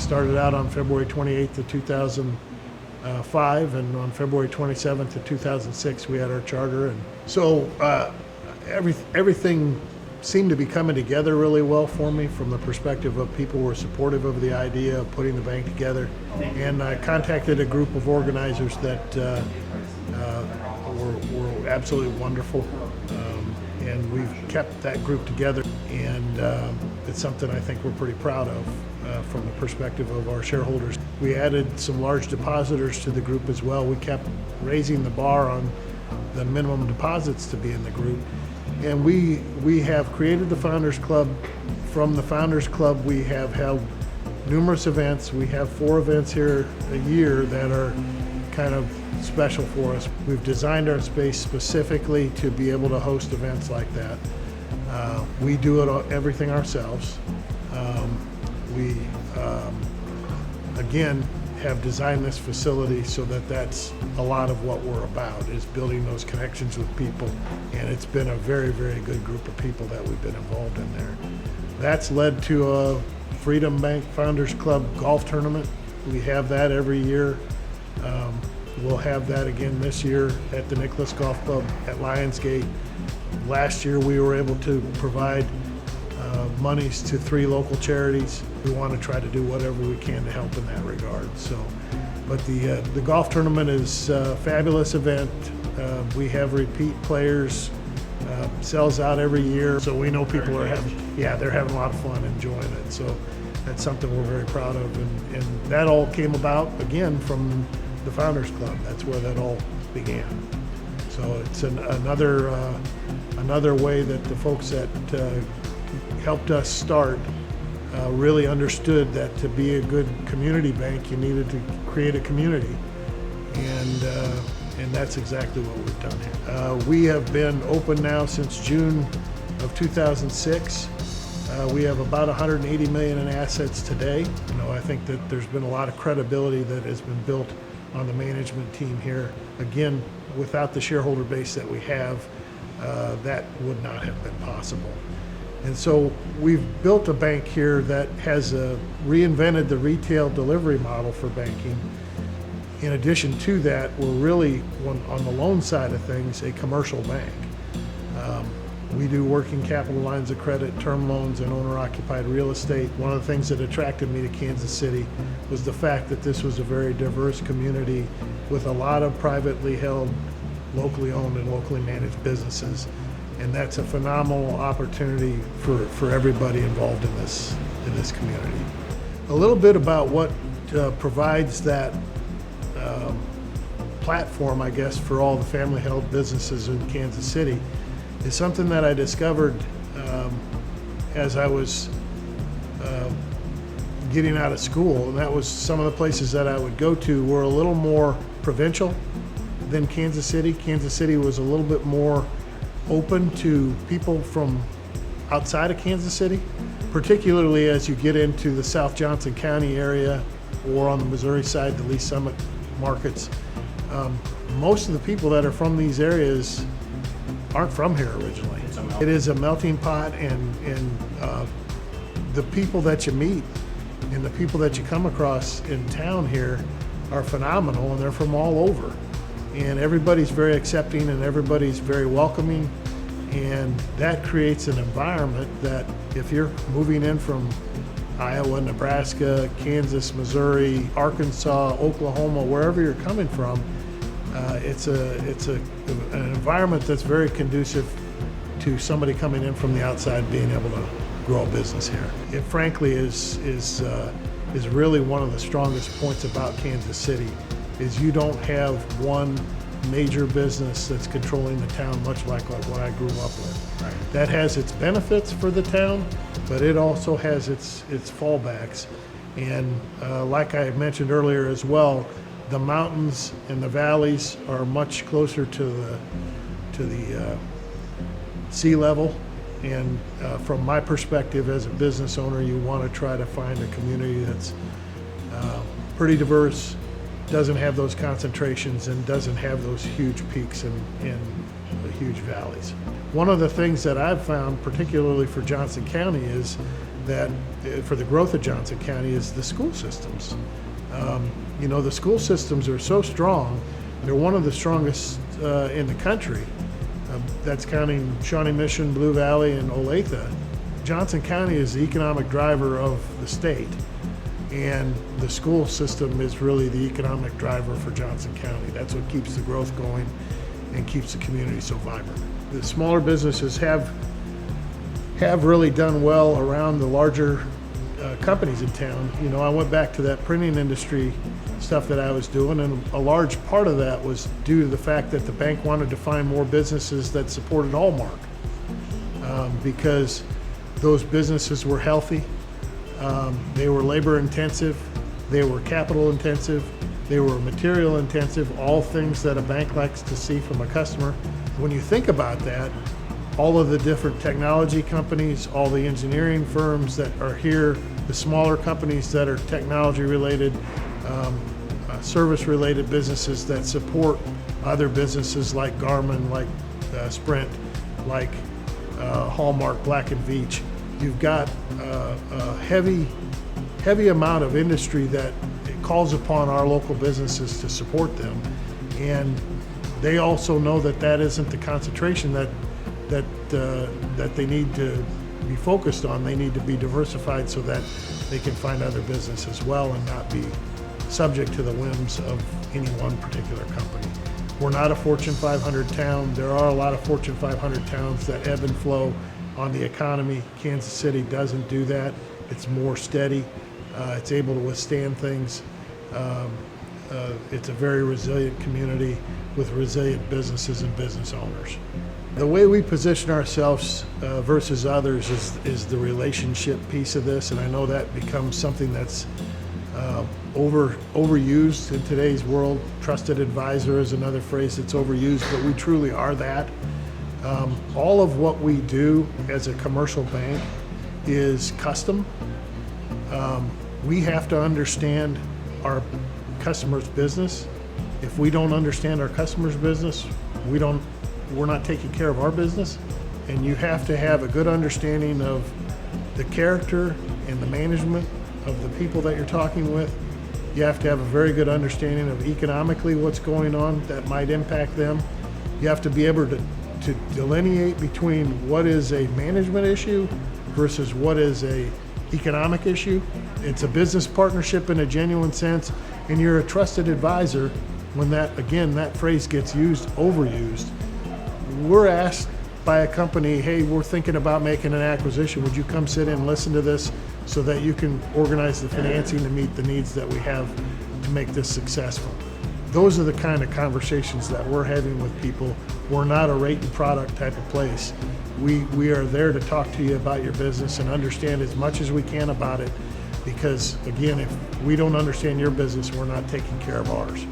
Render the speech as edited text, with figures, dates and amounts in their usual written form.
started out on February 28th of 2005, and on February 27th of 2006 we had our charter. And so everything seemed to be coming together really well for me from the perspective of people were supportive of the idea of putting the bank together. And I contacted a group of organizers that were absolutely wonderful. And we've kept that group together, and it's something I think we're pretty proud of from the perspective of our shareholders. We added some large depositors to the group as well. We kept raising the bar on the minimum deposits to be in the group. And we have created the Founders Club. From the Founders Club, we have held numerous events. We have 4 events here a year that are kind of special for us. We've designed our space specifically to be able to host events like that. We do everything ourselves. We, again, have designed this facility so that that's a lot of what we're about, is building those connections with people. And it's been a very, very good group of people that we've been involved in there. That's led to a Freedom Bank Founders Club golf tournament. We have that every year. We'll have that again this year at the Nicholas Golf Club at Lionsgate. Last year we were able to provide monies to 3 local charities. We want to try to do whatever we can to help in that regard. So, but the golf tournament is a fabulous event. We have repeat players. Sells out every year, so we know people are they're having a lot of fun enjoying it. So that's something we're very proud of, and that all came about again from the Founders Club. That's where that all began. So it's another way that the folks that helped us start really understood that to be a good community bank, you needed to create a community, and that's exactly what we've done here. We have been open now since June of 2006. We have about 180 million in assets today. I think that there's been a lot of credibility that has been built on the management team here. Again, without the shareholder base that we have, that would not have been possible. And so we've built a bank here that has reinvented the retail delivery model for banking. In addition to that, we're really, on the loan side of things, a commercial bank. We do working capital lines of credit, term loans, and owner-occupied real estate. One of the things that attracted me to Kansas City was the fact that this was a very diverse community with a lot of privately held, locally owned, and locally managed businesses. And that's a phenomenal opportunity for everybody involved in this community. A little bit about what provides that platform, I guess, for all the family-held businesses in Kansas City is something that I discovered as I was getting out of school, and that was some of the places that I would go to were a little more provincial than Kansas City. Kansas City was a little bit more open to people from outside of Kansas City, particularly as you get into the South Johnson County area or on the Missouri side, the Lee Summit markets. Most of the people that are from these areas aren't from here originally. It is a melting pot, and the people that you meet and the people that you come across in town here are phenomenal, and they're from all over. And everybody's very accepting and everybody's very welcoming, and that creates an environment that if you're moving in from Iowa, Nebraska, Kansas, Missouri, Arkansas, Oklahoma, wherever you're coming from, it's an environment that's very conducive to somebody coming in from the outside being able to grow a business here. It frankly is really one of the strongest points about Kansas City, is you don't have one major business that's controlling the town, much like what I grew up with. Right. That has its benefits for the town, but it also has its fallbacks. And like I mentioned earlier as well, the mountains and the valleys are much closer to the sea level. And from my perspective as a business owner, you want to try to find a community that's pretty diverse, doesn't have those concentrations, and doesn't have those huge peaks and huge valleys. One of the things that I've found, particularly for Johnson County, is that for the growth of Johnson County is the school systems. The school systems are so strong. They're one of the strongest in the country. That's counting Shawnee Mission, Blue Valley, and Olathe. Johnson County is the economic driver of the state, and the school system is really the economic driver for Johnson County. That's what keeps the growth going and keeps the community so vibrant. The smaller businesses have really done well around the larger companies in town. I went back to that printing industry stuff that I was doing, and a large part of that was due to the fact that the bank wanted to find more businesses that supported Hallmark, because those businesses were healthy, they were labor intensive, they were capital intensive, they were material intensive, all things that a bank likes to see from a customer. When you think about that, all of the different technology companies, all the engineering firms that are here, the smaller companies that are technology related, service related businesses that support other businesses like Garmin, like Sprint, like Hallmark, Black & Veatch. You've got a heavy amount of industry that it calls upon our local businesses to support them, and they also know that that isn't the concentration that they need to be focused on. They need to be diversified so that they can find other business as well and not be subject to the whims of any one particular company. We're not a Fortune 500 town. There are a lot of Fortune 500 towns that ebb and flow on the economy. Kansas City doesn't do that. It's more steady. It's able to withstand things. It's a very resilient community with resilient businesses and business owners. The way we position ourselves versus others is the piece of this, and I know that becomes something that's overused in today's world. Trusted advisor is another phrase that's overused, but we truly are that. All of what we do as a commercial bank is custom. We have to understand our customer's business. If we don't understand our customer's business, we're not taking care of our business. And you have to have a good understanding of the character and the management of the people that you're talking with. You have to have a very good understanding of economically what's going on that might impact them. You have to be able to delineate between what is a management issue versus what is a economic issue. It's a business partnership in a genuine sense, and you're a trusted advisor when that phrase gets overused. We're asked by a company, hey, we're thinking about making an acquisition. Would you come sit in and listen to this so that you can organize the financing to meet the needs that we have to make this successful? Those are the kind of conversations that we're having with people. We're not a rate and product type of place. We are there to talk to you about your business and understand as much as we can about it, because again, if we don't understand your business, we're not taking care of ours.